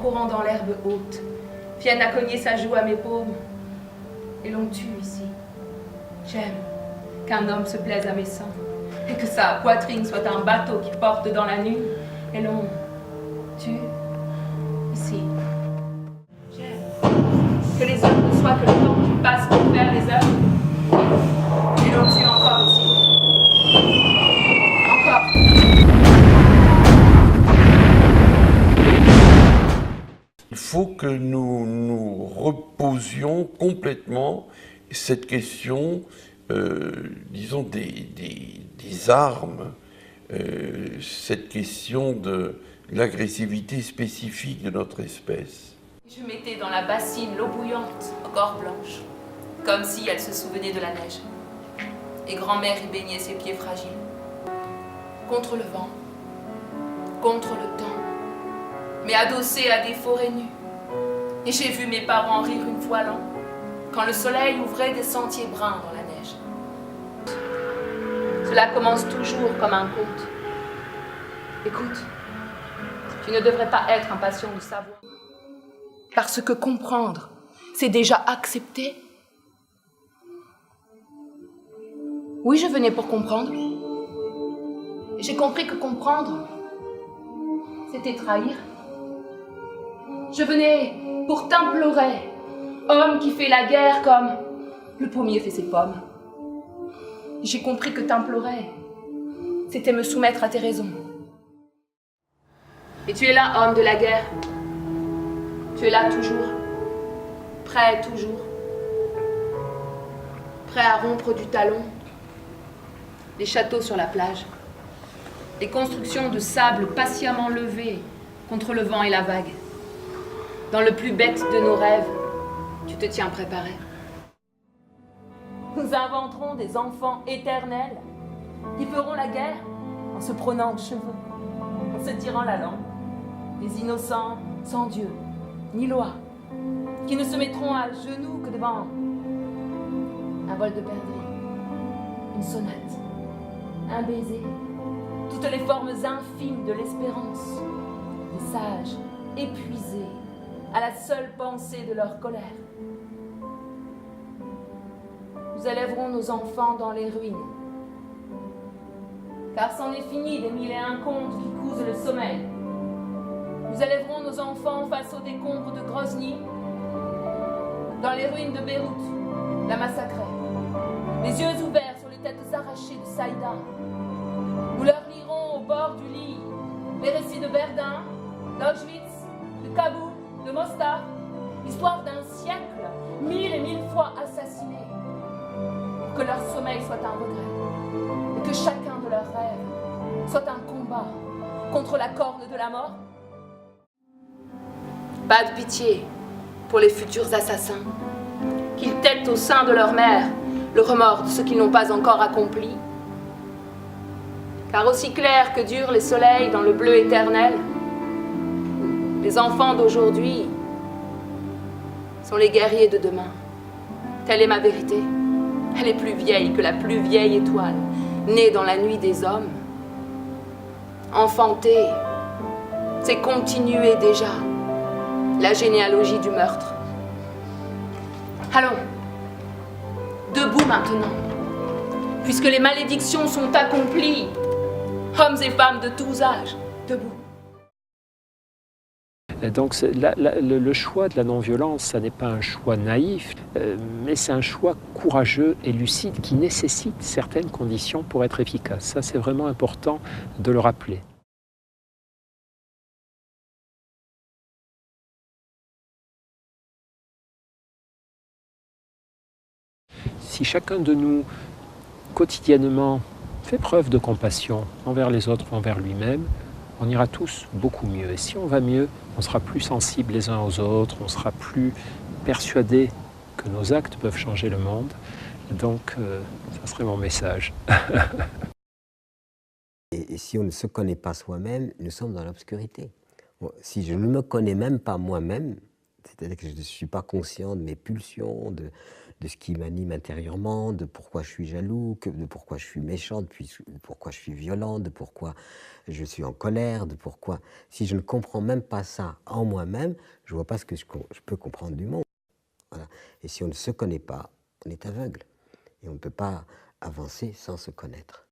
courant dans l'herbe haute, viennent à cogner sa joue à mes paumes, et l'on tue ici. J'aime qu'un homme se plaise à mes seins, et que sa poitrine soit un bateau qui porte dans la nuit, et l'on tue ici. J'aime que les hommes ne soient que le temps qui passe pour faire les œuvres, et l'on tue encore ici. Encore. Il faut que nous reposions complètement cette question, disons, des armes, cette question de l'agressivité spécifique de notre espèce. Je mettais dans la bassine l'eau bouillante, encore blanche, comme si elle se souvenait de la neige. Et grand-mère y baignait ses pieds fragiles. Contre le vent, contre le temps, mais adossée à des forêts nues. Et j'ai vu mes parents rire une fois l'an, quand le soleil ouvrait des sentiers bruns dans la neige. Cela commence toujours comme un conte. Écoute, tu ne devrais pas être impatient de savoir. Parce que comprendre, c'est déjà accepter. Oui, je venais pour comprendre. J'ai compris que comprendre, c'était trahir. Je venais pour t'implorer, homme qui fait la guerre comme le pommier fait ses pommes. J'ai compris que t'implorer, c'était me soumettre à tes raisons. Et tu es là, homme de la guerre. Tu es là toujours, prêt toujours, prêt à rompre du talon les châteaux sur la plage, les constructions de sable patiemment levées contre le vent et la vague. Dans le plus bête de nos rêves, tu te tiens préparé. Nous inventerons des enfants éternels qui feront la guerre en se prenant de cheveux, en se tirant la langue, des innocents sans Dieu ni loi, qui ne se mettront à genoux que devant un vol de perdrix, une sonate, un baiser, toutes les formes infimes de l'espérance, des sages épuisés à la seule pensée de leur colère. Nous élèverons nos enfants dans les ruines, car c'en est fini des mille et un contes qui cousent le sommeil. Nous élèverons nos enfants face aux décombres de Grozny, dans les ruines de Beyrouth, la massacrée, les yeux ouverts sur les têtes arrachées de Saïda. Nous leur lirons au bord du lit les récits de Verdun, d'Auschwitz, de Kaboul, de Mostar, l'histoire d'un siècle, mille et mille fois assassiné, pour que leur sommeil soit un regret, et que chacun de leurs rêves soit un combat contre la corne de la mort. Pas de pitié pour les futurs assassins, qu'ils têtent au sein de leur mère le remords de ce qu'ils n'ont pas encore accompli. Car aussi clair que durent les soleils dans le bleu éternel, les enfants d'aujourd'hui sont les guerriers de demain. Telle est ma vérité. Elle est plus vieille que la plus vieille étoile, née dans la nuit des hommes. Enfanter, c'est continuer déjà la généalogie du meurtre. Allons, debout maintenant, puisque les malédictions sont accomplies, hommes et femmes de tous âges, debout. Donc le choix de la non-violence, ça n'est pas un choix naïf, mais c'est un choix courageux et lucide qui nécessite certaines conditions pour être efficace. Ça, c'est vraiment important de le rappeler. Si chacun de nous, quotidiennement, fait preuve de compassion envers les autres ou envers lui-même, on ira tous beaucoup mieux. Et si on va mieux, on sera plus sensibles les uns aux autres, on sera plus persuadés que nos actes peuvent changer le monde. Donc, ça serait mon message. Et si on ne se connaît pas soi-même, nous sommes dans l'obscurité. Si je ne me connais même pas moi-même, C'est-à-dire que je ne suis pas conscient de mes pulsions, de ce qui m'anime intérieurement, de pourquoi je suis jaloux, de pourquoi je suis méchant, de pourquoi je suis violent, de pourquoi je suis en colère, de pourquoi... Si je ne comprends même pas ça en moi-même, je ne vois pas ce que je peux comprendre du monde. Voilà. Et si on ne se connaît pas, on est aveugle. Et on ne peut pas avancer sans se connaître.